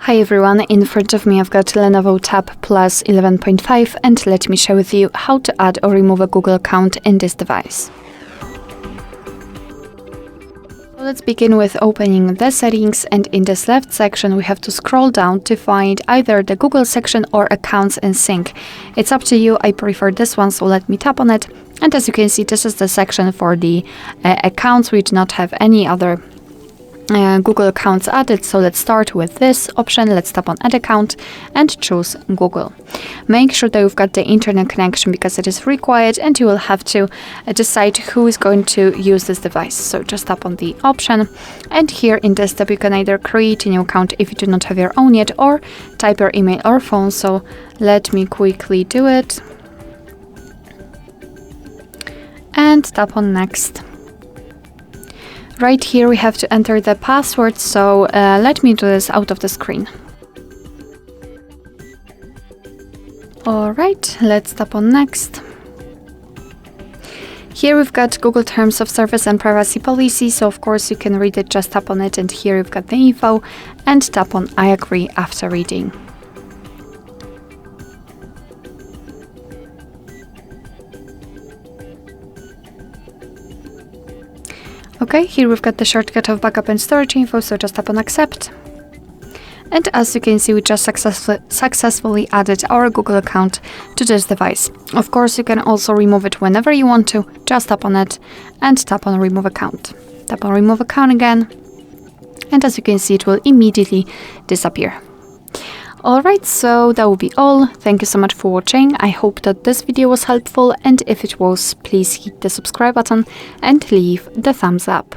Hi everyone, in front of me I've got Lenovo Tab Plus 11.5 and let me share with you how to add or remove a Google account in this device. Let's begin with opening the settings, and in this left section we have to scroll down to find either the Google section or accounts and sync. It's up to you, I prefer this one, so let me tap on it. And as you can see, this is the section for the accounts. We do not have any other Google accounts added, so let's start with this option. Let's tap on add account and choose Google. Make sure that you've got the internet connection because it is required, and you will have to decide who is going to use this device. So just tap on the option, and here in this tab you can either create a new account if you do not have your own yet, or type your email or phone. So let me quickly do it and tap on next. Right here we have to enter the password, so let me do this out of the screen. Alright, let's tap on next. Here we've got Google Terms of Service and Privacy Policy, so of course you can read it, just tap on it, and here you've got the info, and tap on I agree after reading. Okay, here we've got the shortcut of backup and storage info, so just tap on accept. And as you can see, we just successfully added our Google account to this device. Of course, you can also remove it whenever you want to. Just tap on it and tap on remove account. Tap on remove account again. And as you can see, it will immediately disappear. Alright, so that will be all. Thank you so much for watching. I hope that this video was helpful, and if it was, please hit the subscribe button and leave the thumbs up.